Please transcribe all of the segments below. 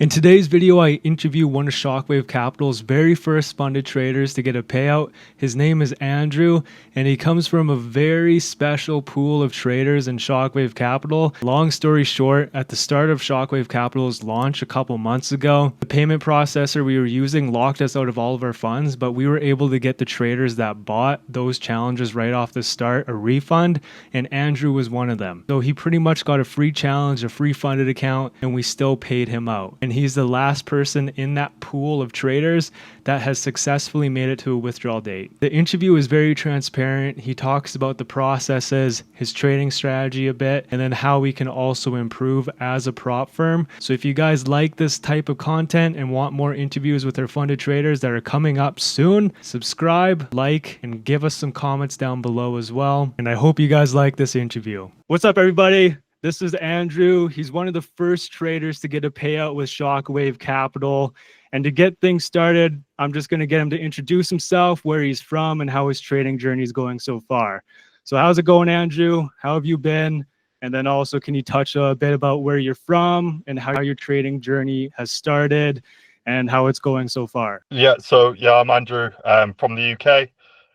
In today's video, I interview one of Shockwave Capital's very first funded traders to get a payout. His name is Andrew, and he comes from a very special pool of traders in Shockwave Capital. Long story short, at the start of Shockwave Capital's launch a couple months ago, the payment processor we were using locked us out of all of our funds, but we were able to get the traders that bought those challenges right off the start a refund, and Andrew was one of them. So he pretty much got a free challenge, a free funded account, and we still paid him out. And he's the last person in that pool of traders that has successfully made it to a withdrawal date. The interview is very transparent. He talks about the processes, his trading strategy a bit, and then how we can also improve as a prop firm. So if you guys like this type of content and want more interviews with our funded traders that are coming up soon, subscribe, like, and give us some comments down below as well. And I hope you guys like this interview. What's up, everybody? This is Andrew. He's one of the first traders to get a payout with Shockwave Capital. And to get things started, I'm just going to get him to introduce himself, where he's from, and how his trading journey is going so far. So how's it going, Andrew? How have you been? And then also, can you touch a bit about where you're from and how your trading journey has started and how it's going so far? I'm Andrew from the UK.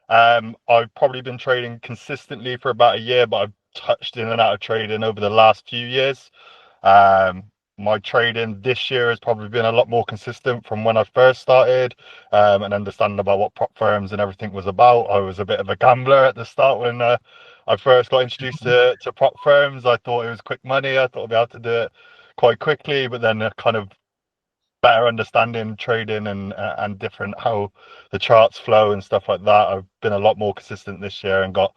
I've probably been trading consistently for about a year, but I've touched in and out of trading over the last few years. My trading this year has probably been a lot more consistent from when I first started, and understanding about what prop firms and everything was about. I was a bit of a gambler at the start when I first got introduced to prop firms. I thought it was quick money. I thought I'd be able to do it quite quickly, but then kind of better understanding trading and different how the charts flow and stuff like that. I've been a lot more consistent this year and got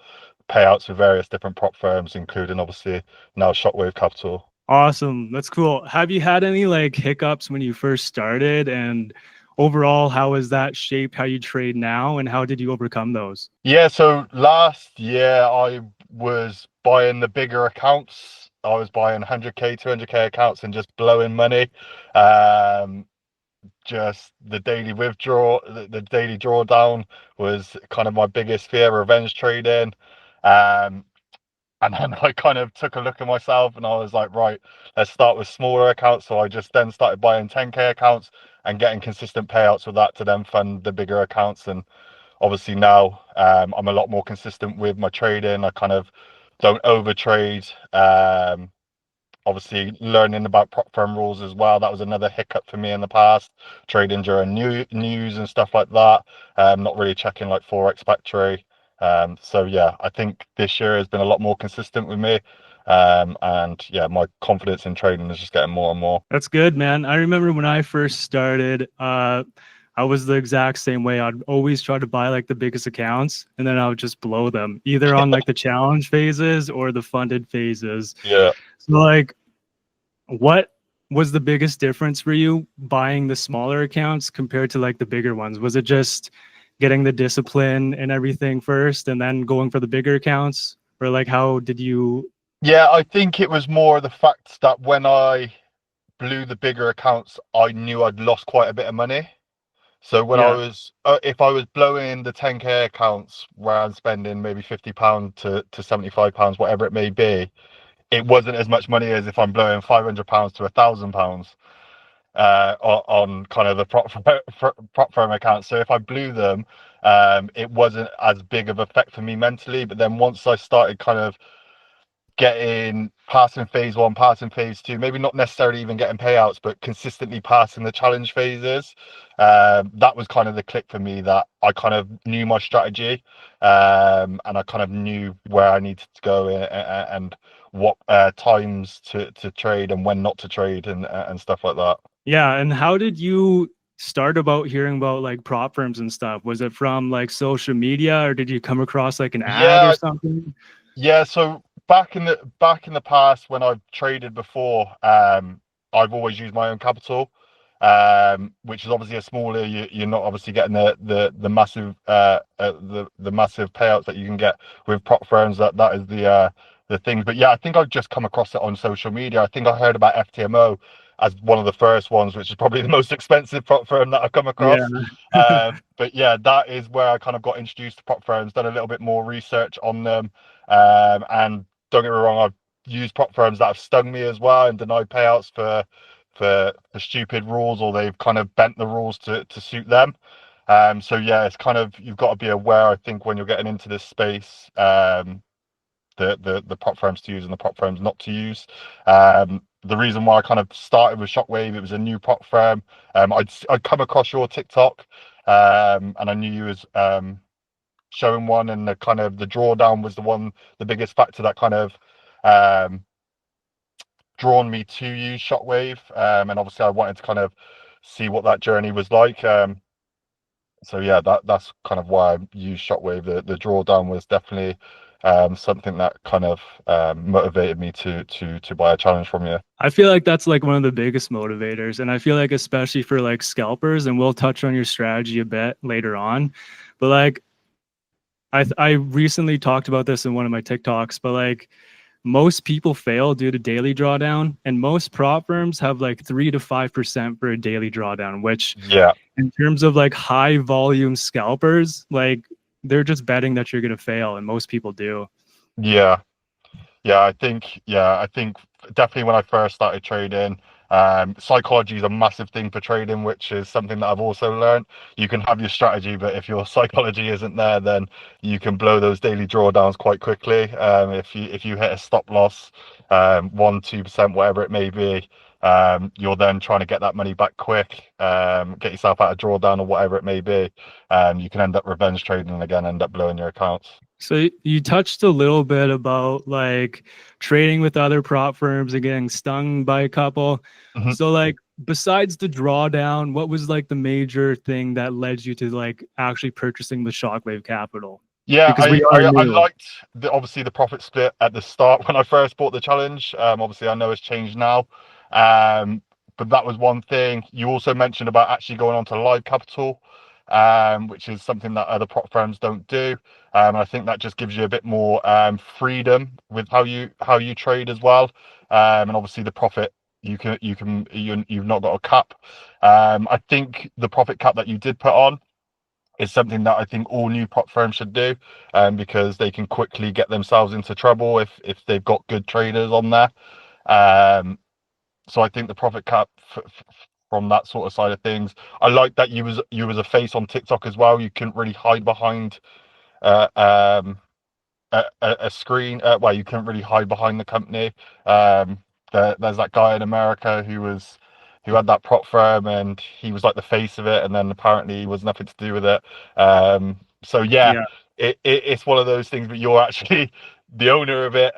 payouts with various different prop firms, including obviously now Shockwave Capital. Awesome. That's cool. Have you had any like hiccups when you first started, and overall, how has that shaped how you trade now, and how did you overcome those? Yeah, so last year I was buying the bigger accounts. I was buying 100k, 200k accounts and just blowing money. Just the daily withdrawal, the daily drawdown was kind of my biggest fear, revenge trading. And then I kind of took a look at myself and I was like, right, let's start with smaller accounts. So I just then started buying 10k accounts and getting consistent payouts with that to then fund the bigger accounts. And obviously now I'm a lot more consistent with my trading. I kind of don't overtrade. Obviously learning about prop firm rules as well, that was another hiccup for me in the past, trading during news and stuff like that. Not really checking like forex factory. So yeah, I think this year has been a lot more consistent with me. And yeah, my confidence in trading is just getting more and more. That's good, man. I remember when I first started, I was the exact same way. I'd always try to buy like the biggest accounts, and then I would just blow them either on like the challenge phases or the funded phases. Yeah. So like, what was the biggest difference for you buying the smaller accounts compared to like the bigger ones? Was it just getting the discipline and everything first and then going for the bigger accounts? Or like, how did you? Yeah, I think it was more the fact that when I blew the bigger accounts, I knew I'd lost quite a bit of money. So when I Yeah. was, if I was blowing the 10k accounts where I'm spending maybe £50 to £75, whatever it may be, it wasn't as much money as if I'm blowing £500 to £1,000 on kind of the prop firm account. So if I blew them, it wasn't as big of effect for me mentally. But then once I started kind of getting passing phase one, passing phase two, maybe not necessarily even getting payouts, but consistently passing the challenge phases. That was kind of the click for me, that I kind of knew my strategy, and I kind of knew where I needed to go and what times to trade and when not to trade and stuff like that. Yeah. And how did you start about hearing about like prop firms and stuff? Was it from like social media, or did you come across like an ad or Yeah, something? yeah. So back in the past when I've traded before, I've always used my own capital, which is obviously a smaller. You're not obviously getting the massive the massive payouts that you can get with prop firms. That is the thing. But yeah, I think I've just come across it on social media. I think I heard about FTMO as one of the first ones, which is probably the most expensive prop firm that I've come Yeah. across. But yeah, that is where I kind of got introduced to prop firms, done a little bit more research on them, and don't get me wrong, I've used prop firms that have stung me as well and denied payouts for stupid rules, or they've kind of bent the rules to suit them. So yeah, it's kind of, you've got to be aware, I think, when you're getting into this space, the prop firms to use and the prop firms not to use. The reason why I kind of started with Shockwave, it was a new prop firm. I'd come across your TikTok, and I knew you was showing one, and the kind of the drawdown was the biggest factor that kind of um, drawn me to use Shockwave. And obviously, I wanted to kind of see what that journey was like. So yeah, that's kind of why I use Shockwave. The drawdown was definitely something that kind of motivated me to buy a challenge from you. I feel like that's like one of the biggest motivators. And I feel like, especially for like scalpers, and we'll touch on your strategy a bit later on, but like, I recently talked about this in one of my TikToks, but like most people fail due to daily drawdown, and most prop firms have like 3 to 5% for a daily drawdown, which Yeah, in terms of like high volume scalpers, like they're just betting that you're gonna fail, and most people do. yeah. Yeah, I think definitely when I first started trading, psychology is a massive thing for trading, which is something that I've also learned. You can have your strategy, but if your psychology isn't there, then you can blow those daily drawdowns quite quickly. If you hit a stop loss, 1-2%, whatever it may be, you're then trying to get that money back quick, get yourself out of drawdown or whatever it may be. You can end up revenge trading and again end up blowing your accounts. So you touched a little bit about like trading with other prop firms and getting stung by a couple. Mhm. So like besides the drawdown, what was like the major thing that led you to like actually purchasing the Shockwave Capital? Yeah, Because I, we are I I new. liked obviously the profit split at the start when I first bought the challenge. Obviously I know it's changed now, um, but that was one thing. You also mentioned about actually going on to live capital, which is something that other prop firms don't do. I think that just gives you a bit more freedom with how you trade as well. And obviously the profit, you've not got a cap. I think the profit cap that you did put on is something that I think all new prop firms should do, because they can quickly get themselves into trouble if they've got good traders on there. Um, so I think the profit cap from that sort of side of things. I like that you was a face on TikTok as well. You couldn't really hide behind uh, um, a screen. Well, you couldn't really hide behind the company. There's that guy in America who had that prop firm, and he was like the face of it, and then apparently he was nothing to do with it. So yeah, Yeah. it's one of those things, but you're actually the owner of it,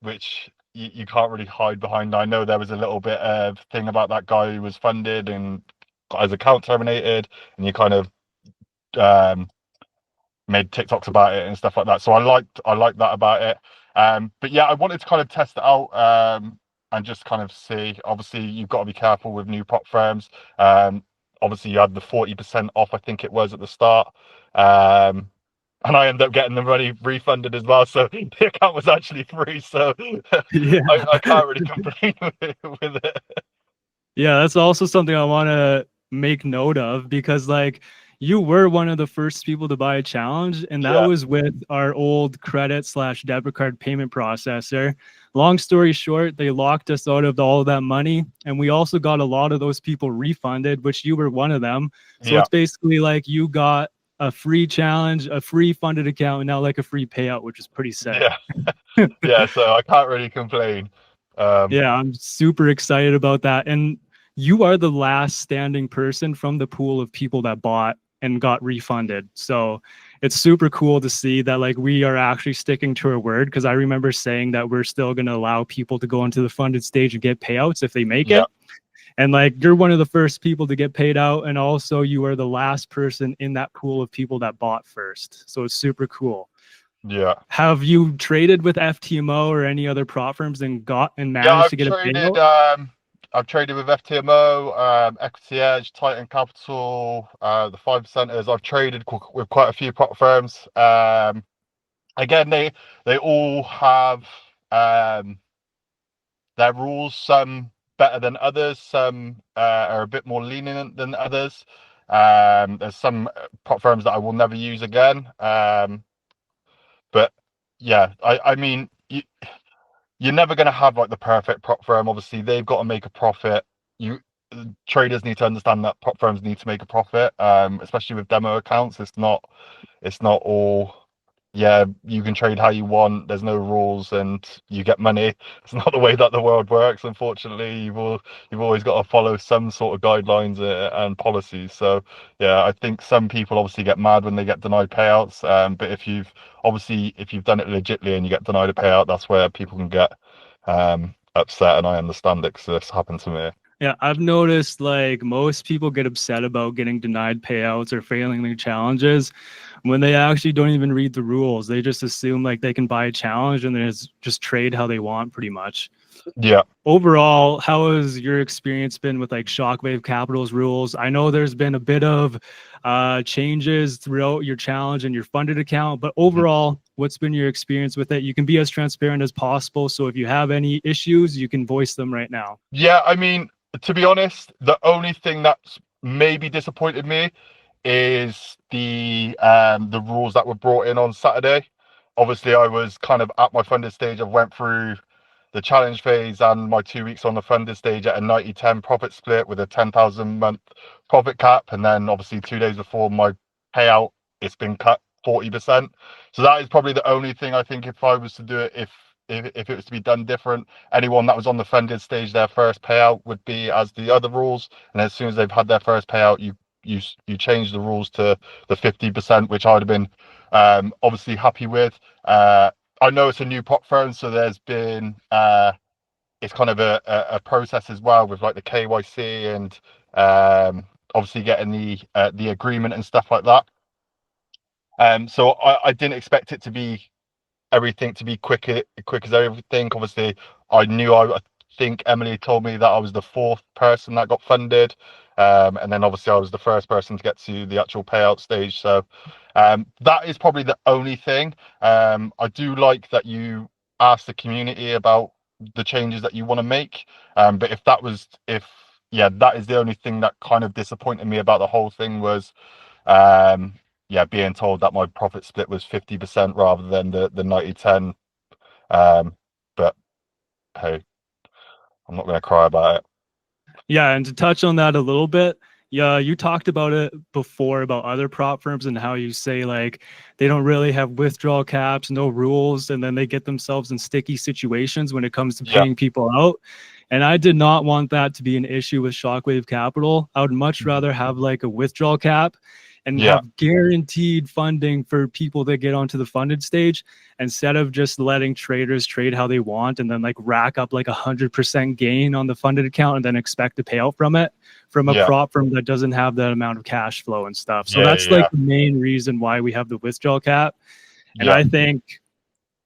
which you can't really hide behind. I know there was a little bit of thing about that guy who was funded and got his account terminated, and you kind of um, made TikToks about it and stuff like that. So I liked that about it. But yeah, I wanted to kind of test it out, and just kind of see. Obviously, you've got to be careful with new prop firms. Obviously, you had the 40% off, I think it was at the start. Um, and I ended up getting the money refunded as well. So the account was actually free. So Yeah. I can't really complain with it. Yeah, that's also something I want to make note of because like you were one of the first people to buy a challenge, and that Yeah, was with our old credit slash debit card payment processor. Long story short, they locked us out of all of that money, and we also got a lot of those people refunded, which you were one of them. So yeah, it's basically like you got a free challenge, a free funded account, and now like a free payout, which is pretty sick. yeah, yeah. So I can't really complain. Um, Yeah, I'm super excited about that. And you are the last standing person from the pool of people that bought and got refunded. So it's super cool to see that like we are actually sticking to our word because I remember saying that we're still going to allow people to go into the funded stage and get payouts if they make yeah, it. And like you're one of the first people to get paid out. And also you are the last person in that pool of people that bought first. So it's super cool. yeah. Have you traded with FTMO or any other prop firms and got and Yeah, managed to get a payout? I've traded with FTMO, Equity Edge, Titan Capital, the 5%ers. I've traded with quite a few prop firms. Again, they all have um, their rules. Some better than others. Some are a bit more lenient than others. There's some prop firms that I will never use again. But yeah, I mean, you're never going to have like the perfect prop firm. Obviously, they've got to make a profit. you traders need to understand that prop firms need to make a profit, especially with demo accounts. It's not all, yeah, you can trade how you want, there's no rules and you get money. It's not the way that the world works, unfortunately. You've always got to follow some sort of guidelines and policies. So yeah, I think some people obviously get mad when they get denied payouts, but if you've done it legitly and you get denied a payout, that's where people can get upset, and I understand it because this happened to me. Yeah, I've noticed like most people get upset about getting denied payouts or failing their challenges when they actually don't even read the rules. They just assume like they can buy a challenge and then just trade how they want pretty much. Yeah. Overall, how has your experience been with like Shockwave Capital's rules? I know there's been a bit of changes throughout your challenge and your funded account, but Mhm. overall, what's been your experience with it? You can be as transparent as possible. So if you have any issues, you can voice them right now. Yeah, I mean, to be honest, the only thing that's maybe disappointed me is the rules that were brought in on Saturday. Obviously, I was kind of at my funded stage. I went through the challenge phase and my 2 weeks on the funded stage at a 90-10 profit split with a 10,000 month profit cap. And then obviously 2 days before my payout, it's been cut 40%. So that is probably the only thing I think if I was to do it, if it was to be done different, anyone that was on the funded stage, their first payout would be as the other rules. And as soon as they've had their first payout, you change the rules to the 50%, which I would have been obviously happy with. I know it's a new prop firm, so there's been it's kind of a process as well with like the KYC and obviously getting the agreement and stuff like that. So I didn't expect it to be everything to be quick as everything. Obviously, I think Emily told me that I was the fourth person that got funded, and then obviously I was the first person to get to the actual payout stage. So that is probably the only thing. I do like that you ask the community about the changes that you want to make. But if yeah, that is the only thing that kind of disappointed me about the whole thing was um, yeah, being told that my profit split was 50% rather than the 90-10. But hey, I'm not going to cry about it. Yeah, and to touch on that a little bit, yeah, you talked about it before about other prop firms and how you say like they don't really have withdrawal caps, no rules, and then they get themselves in sticky situations when it comes to Yeah. paying people out. And I did not want that to be an issue with Shockwave Capital. I would much rather have like a withdrawal cap and Yeah. have guaranteed funding for people that get onto the funded stage instead of just letting traders trade how they want and then like rack up like 100% gain on the funded account and then expect to pay out from it from a Yeah. prop firm that doesn't have that amount of cash flow and stuff. So Yeah. that's like Yeah. the main reason why we have the withdrawal cap. And Yeah. I think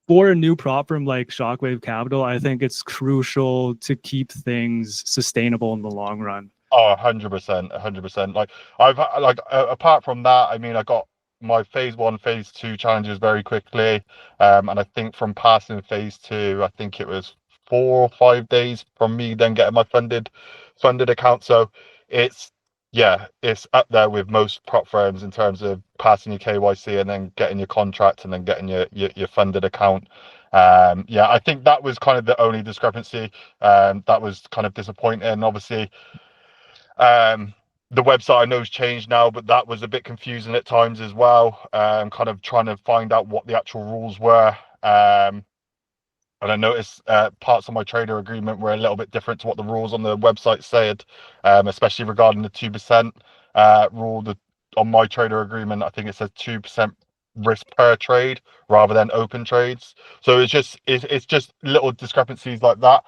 for a new prop firm like Shockwave Capital, I think it's crucial to keep things sustainable in the long run. Oh, 100%, 100%. Like apart from that, I mean, I got my phase 1, phase 2 challenges very quickly. And I think from passing phase 2, I think it was 4 or 5 days from me then getting my funded account. So it's yeah, it's up there with most prop firms in terms of passing your KYC and then getting your contract and then getting your funded account. Yeah, I think that was kind of the only discrepancy. That was kind of disappointing. Obviously, um, the website I know has changed now, but that was a bit confusing at times as well. Kind of trying to find out what the actual rules were. And I noticed parts of my trader agreement were a little bit different to what the rules on the website said, especially regarding the 2% rule. On my trader agreement, I think it says 2% risk per trade rather than open trades. So it's just little discrepancies like that.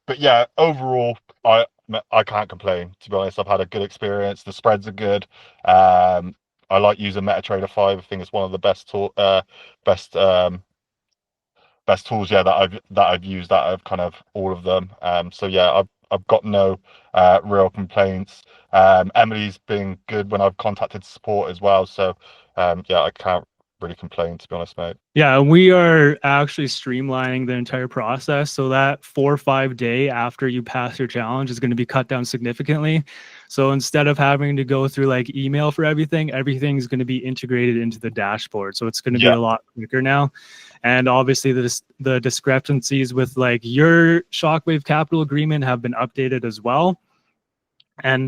But yeah, overall, I can't complain. To be honest, I've had a good experience. The spreads are good. I like using MetaTrader 5. I think it's one of the best best tools, yeah, that I've used out of kind of all of them. So yeah, I've got no real complaints. Emily's been good when I've contacted support as well. So yeah, I can't really complain, to be honest, mate. Yeah, we are actually streamlining the entire process so that 4 or 5 day after you pass your challenge is going to be cut down significantly. So instead of having to go through like email for everything, everything's going to be integrated into the dashboard. So it's going to be Yeah. a lot quicker now. And obviously the discrepancies with like your Shockwave Capital agreement have been updated as well. And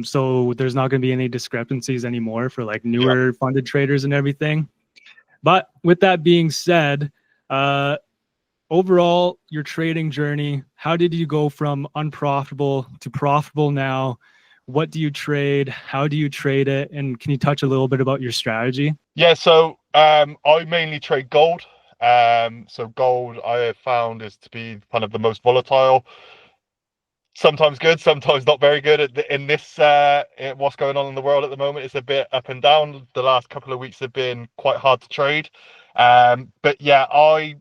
so there's not going to be any discrepancies anymore for like Yeah. newer funded traders and everything. But with that being said, uh, overall, your trading journey, how did you go from unprofitable to profitable now? What do you trade? How do you trade it? And can you touch a little bit about your strategy? Yeah, so I mainly trade gold. So gold I have found is to be kind of the most volatile. Sometimes good, sometimes not very good. In this, what's going on in the world at the moment, it's a bit up and down. The last couple of weeks have been quite hard to trade. But yeah, I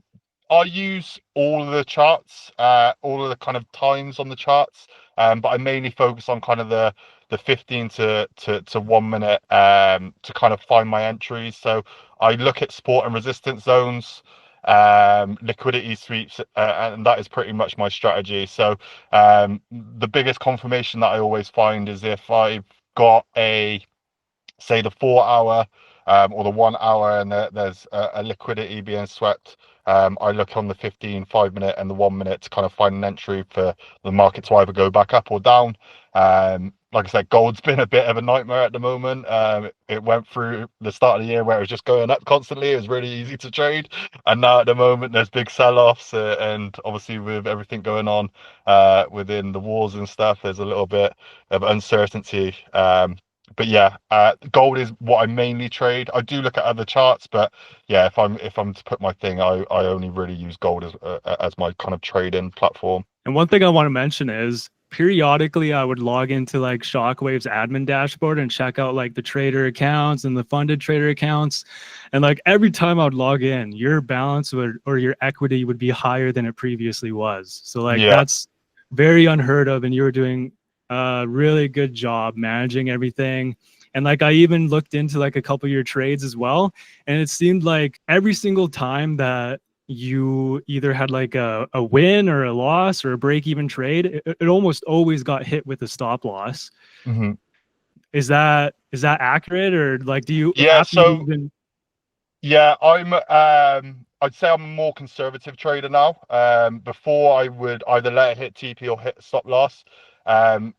use all of the charts, all of the kind of times on the charts, but I mainly focus on kind of the 15 to 1 minute to kind of find my entries. So I look at support and resistance zones, liquidity sweeps, and that is pretty much my strategy. So the biggest confirmation that I always find is if I've got a, say, the 4 hour or the 1 hour and there's a liquidity being swept, I look on the 15, 5 minute and the 1 minute to kind of find an entry for the market to either go back up or down. Like I said, gold's been a bit of a nightmare at the moment. It went through the start of the year where it was just going up constantly. It was really easy to trade. And now at the moment, there's big sell-offs. And obviously with everything going on within the wars and stuff, there's a little bit of uncertainty. But yeah, gold is what I mainly trade. I do look at other charts, but yeah, if I'm to put my thing, I only really use gold as my kind of trading platform. And one thing I want to mention is periodically I would log into like Shockwave's admin dashboard and check out like the trader accounts and the funded trader accounts. And like every time I would log in, your balance would or your equity would be higher than it previously was. So like Yeah. that's very unheard of. And you were doing a really good job managing everything. And like I even looked into like a couple of your trades as well. And it seemed like every single time that you either had like a win or a loss or a break even trade, it almost always got hit with a stop loss. Hmm. Is that accurate, or like do you Yeah. after you So even yeah, I'd say I'm a more conservative trader now. Before I would either let it hit TP or hit stop loss. Um,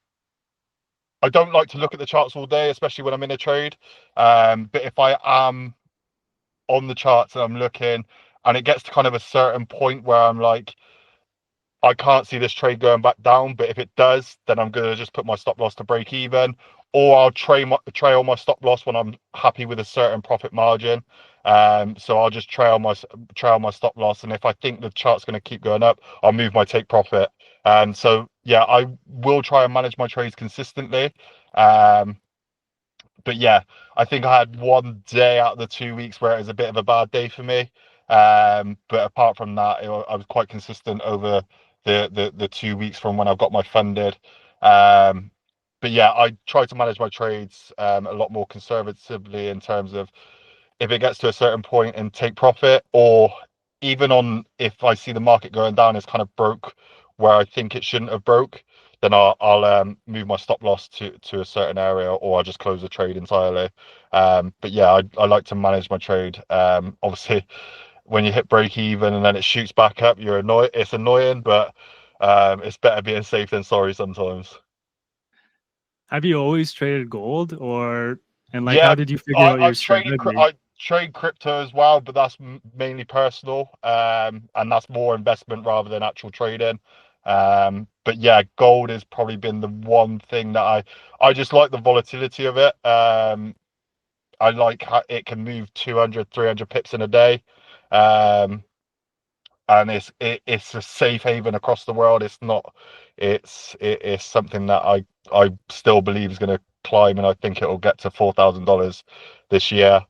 I don't like to look at the charts all day, especially when I'm in a trade. But if I am on the charts and I'm looking, and it gets to kind of a certain point where I'm like, I can't see this trade going back down, but if it does, then I'm gonna just put my stop loss to break even, or I'll trail my stop loss when I'm happy with a certain profit margin. So I'll just trail my stop loss, and if I think the chart's going to keep going up, I'll move my take profit. So yeah, I will try and manage my trades consistently. Um, but yeah, I think I had one day out of the 2 weeks where it was a bit of a bad day for me. But apart from that, I was quite consistent over the 2 weeks from when I got my funded. Um, but yeah, I try to manage my trades a lot more conservatively in terms of if it gets to a certain point and take profit, or even on if I see the market going down, it's kind of broke where I think it shouldn't have broke, then I'll move my stop loss to a certain area, or I'll just close the trade entirely. But yeah, I like to manage my trade. Obviously, when you hit break even and then it shoots back up, you're annoyed. It's annoying, but it's better being safe than sorry sometimes. have you always traded gold, or and like how Yeah, did you figure out your strategy? I trade crypto as well, but that's mainly personal, and that's more investment rather than actual trading. But yeah, gold has probably been the one thing that I just like the volatility of it. I like how it can move 200, 300 pips in a day. Um, and it's a safe haven across the world. It's not. It's something that I still believe is going to climb, and I think it will get to $4,000 this year.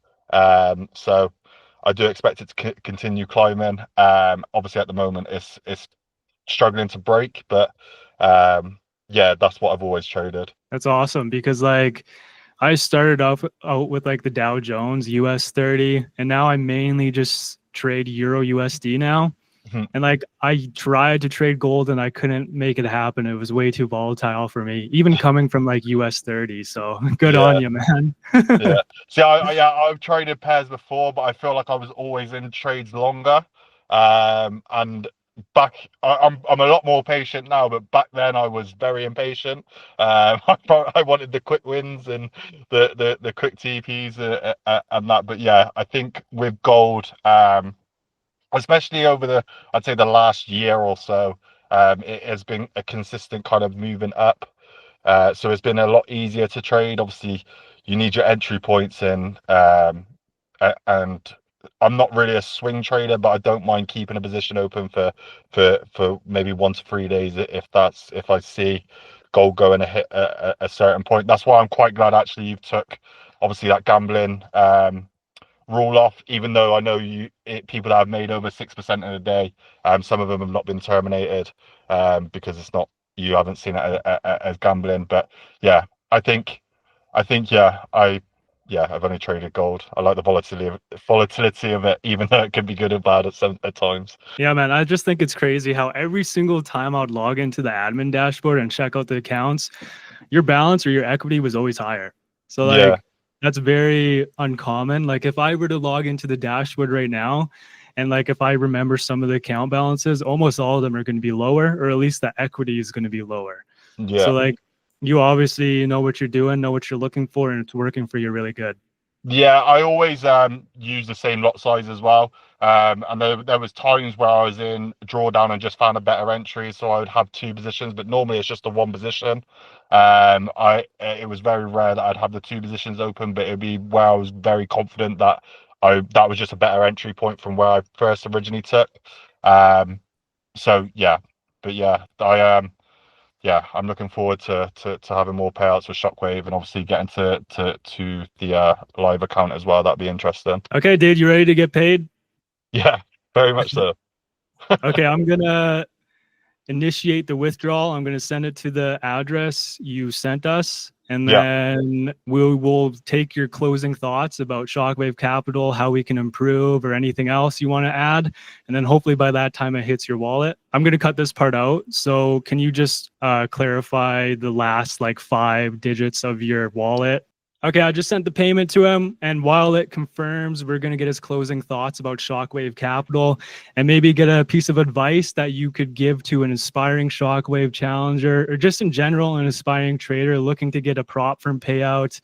So I do expect it to continue climbing. Obviously at the moment it's struggling to break, but yeah, that's what I've always traded. That's awesome because like I started off out with like the Dow Jones US 30, and now I mainly just trade Euro USD now. Mhm. And like I tried to trade gold and I couldn't make it happen. It was way too volatile for me, even coming from like US 30. So good on Yeah. you, man. Yeah. See, yeah, I've traded pairs before, but I feel like I was always in trades longer. And I'm a lot more patient now, but back then I was very impatient. I wanted the quick wins and the quick TPs and that. But yeah, I think with gold, especially over I'd say the last year or so, it has been a consistent kind of moving up. So it's been a lot easier to trade. Obviously, you need your entry points in, and I'm not really a swing trader, but I don't mind keeping a position open for maybe 1 to 3 days if I see gold going to hit a certain point. That's why I'm quite glad actually you've took obviously that gambling rule off, even though I know people that have made over 6% in a day, some of them have not been terminated, because it's not, you haven't seen it as gambling. But yeah, I think I've only traded gold. I like the volatility of it, even though it can be good and bad at times. Yeah, man. I just think it's crazy how every single time I'd log into the admin dashboard and check out the accounts, your balance or your equity was always higher. So Yeah, like that's very uncommon. Like if I were to log into the dashboard right now and like if I remember some of the account balances, almost all of them are going to be lower, or at least the equity is going to be lower. yeah. So like you obviously know what you're doing, know what you're looking for, and it's working for you really good. Yeah, I always use the same lot size as well. And there was times where I was in drawdown and just found a better entry, so I would have two positions, but normally it's just the one position. It was very rare that I'd have the two positions open, but it'd be where I was very confident that I that was just a better entry point from where I first originally took. Um, so yeah, but yeah, I'm looking forward to having more payouts with Shockwave and obviously getting to the live account as well. That'd be interesting. Okay, dude, you ready to get paid? Yeah, very much so. Okay, I'm gonna initiate the withdrawal. I'm going to send it to the address you sent us. And Yeah, then we will take your closing thoughts about Shockwave Capital, how we can improve, or anything else you want to add. And then hopefully by that time it hits your wallet. I'm going to cut this part out. So can you just clarify the last like 5 digits of your wallet? Okay, I just sent the payment to him. And while it confirms, we're going to get his closing thoughts about Shockwave Capital and maybe get a piece of advice that you could give to an aspiring Shockwave challenger or just in general, an aspiring trader looking to get a prop from Payout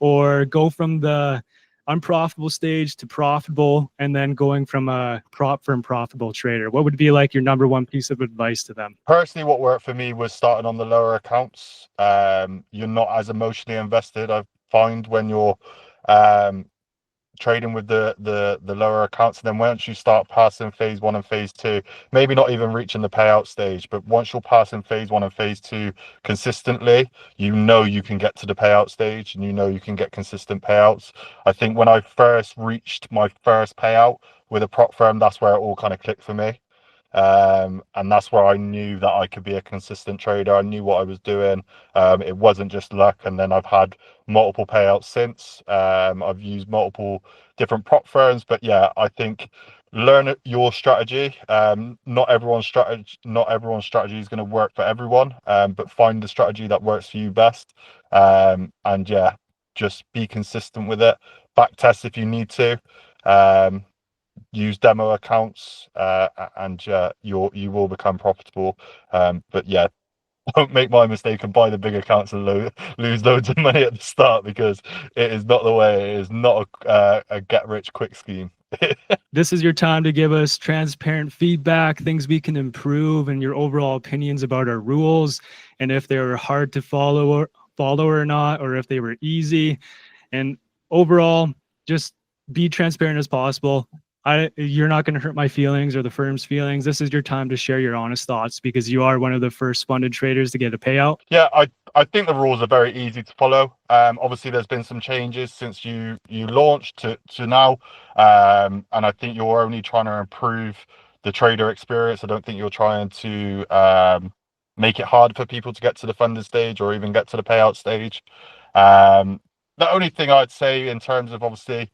or go from the unprofitable stage to profitable and then going from a prop firm profitable trader. What would be like your number one piece of advice to them? personally, what worked for me was starting on the lower accounts. You're not as emotionally invested, I find, when you're um trading with the lower accounts. And then once you start passing phase one and phase two, maybe not even reaching the payout stage, but once you're passing phase one and phase two consistently, you know you can get to the payout stage and you know you can get consistent payouts. I think when I first reached my first payout with a prop firm, that's where it all kind of clicked for me. And that's where I knew that I could be a consistent trader. I knew what I was doing. It wasn't just luck. And then I've had multiple payouts since. I've used multiple different prop firms, but yeah, I think learn your strategy. Not everyone's strategy is going to work for everyone. But find the strategy that works for you best. And yeah, just be consistent with it. Back test if you need to. Um, Use demo accounts, and you will become profitable. But yeah, don't make my mistake and buy the big accounts and lose loads of money at the start, because it is not the way. It is not a get rich quick scheme. This is your time to give us transparent feedback, things we can improve, and your overall opinions about our rules, and if they were hard to follow or not, or if they were easy. And overall, just be transparent as possible. You're not going to hurt my feelings or the firm's feelings. This is your time to share your honest thoughts because you are one of the first funded traders to get a payout. Yeah, I think the rules are very easy to follow. Obviously, there's been some changes since you launched to now, and I think you're only trying to improve the trader experience. I don't think you're trying to make it hard for people to get to the funded stage or even get to the payout stage. Um, the only thing I'd say in terms of obviously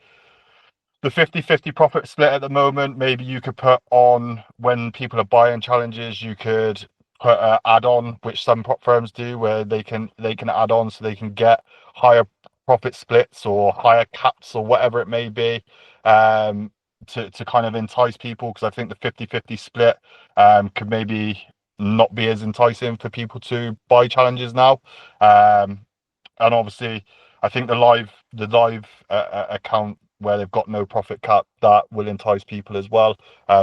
the 50-50 profit split at the moment, maybe you could put on when people are buying challenges, you could put an add-on, which some prop firms do, where they can add on so they can get higher profit splits or higher caps or whatever it may be, to kind of entice people, because I think the 50-50 split could maybe not be as enticing for people to buy challenges now. And obviously I think the live account where they've got no profit cap, that will entice people as well.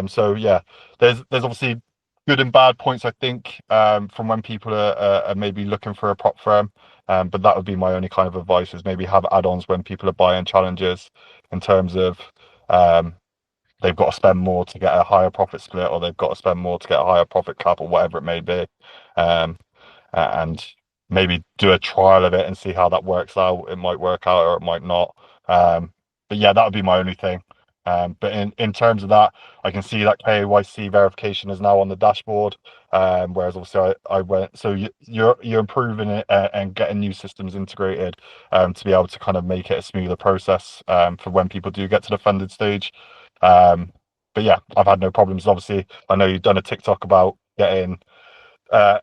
So yeah, there's obviously good and bad points, I think, from when people are maybe looking for a prop firm. But that would be my only kind of advice, is maybe have add-ons when people are buying challenges, in terms of um, they've got to spend more to get a higher profit split, or they've got to spend more to get a higher profit cap, or whatever it may be. Um, and maybe do a trial of it and see how that works out. It might work out or it might not. But yeah, that would be my only thing. But in terms of that, I can see that KYC verification is now on the dashboard. Whereas obviously I went, so you're improving it, and getting new systems integrated, to be able to kind of make it a smoother process, for when people do get to the funded stage. But yeah, I've had no problems. Obviously, I know you've done a TikTok about getting a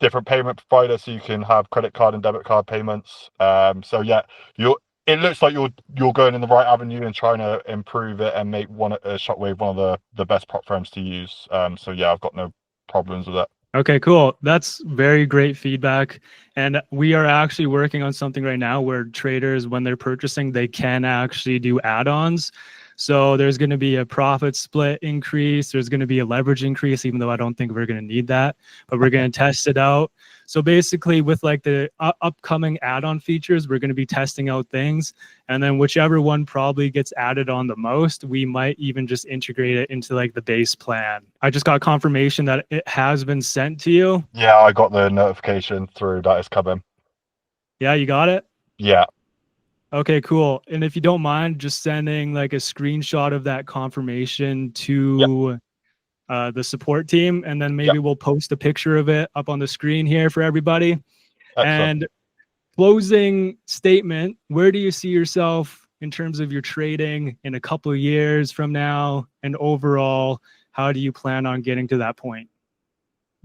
different payment provider, so you can have credit card and debit card payments. So yeah, you're. It looks like you're going in the right avenue and trying to improve it and make Shockwave one of the best prop firms to use. So yeah, I've got no problems with it. Okay, cool. That's very great feedback. And we are actually working on something right now where traders, when they're purchasing, they can actually do add-ons. So there's going to be a profit split increase. There's going to be a leverage increase, even though I don't think we're going to need that, but we're going to test it out. So basically with like the upcoming add-on features, we're going to be testing out things. And then whichever one probably gets added on the most, we might even just integrate it into like the base plan. I just got confirmation that it has been sent to you. Yeah, I got the notification through that it's coming. Yeah, you got it? Yeah, Okay, cool. And if you don't mind just sending like a screenshot of that confirmation yeah, to the support team, and then yeah. maybe we'll post a picture of it up on the screen here for everybody. Excellent. And closing statement, where do you see yourself in terms of your trading in a couple of years from now? And overall, how do you plan on getting to that point?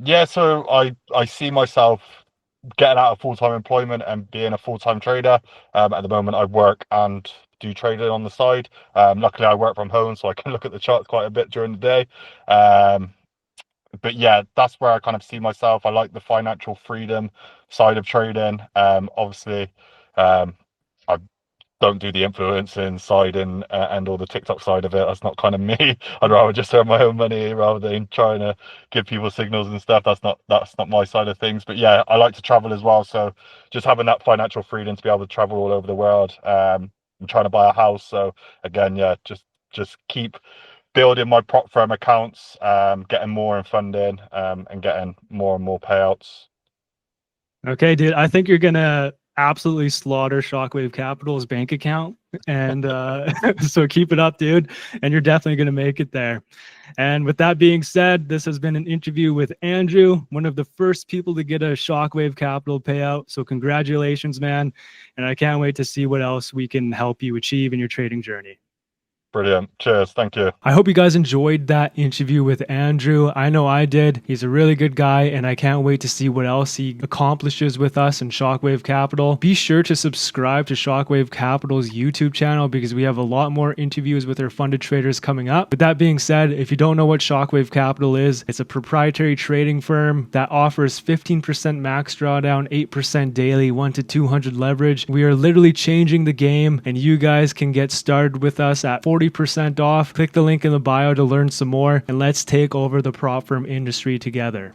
Yeah, so I see myself getting out of full-time employment and being a full-time trader. At the moment, I work and do trading on the side. Luckily, I work from home, so I can look at the charts quite a bit during the day. But yeah, that's where I kind of see myself. I like the financial freedom side of trading. Obviously, I don't do the influencing side and all the TikTok side of it. That's not kind of me. I'd rather just earn my own money rather than trying to give people signals and stuff. That's not my side of things. But yeah, I like to travel as well. So just having that financial freedom to be able to travel all over the world. I'm trying to buy a house. So again, yeah, just keep building my prop firm accounts, getting more in funding, and getting more and more payouts. Okay, dude, I think you're gonna absolutely slaughter Shockwave Capital's bank account. And so keep it up, dude. And you're definitely gonna make it there. And with that being said, this has been an interview with Andrew, one of the first people to get a Shockwave Capital payout. So congratulations, man. And I can't wait to see what else we can help you achieve in your trading journey. Brilliant. Cheers. Thank you. I hope you guys enjoyed that interview with Andrew. I know I did. He's a really good guy, and I can't wait to see what else he accomplishes with us in Shockwave Capital. Be sure to subscribe to Shockwave Capital's YouTube channel because we have a lot more interviews with our funded traders coming up. With that being said, if you don't know what Shockwave Capital is, it's a proprietary trading firm that offers 15% max drawdown, 8% daily, 1 to 200 leverage. We are literally changing the game, and you guys can get started with us at 40% off. Click the link in the bio to learn some more, and let's take over the prop firm industry together.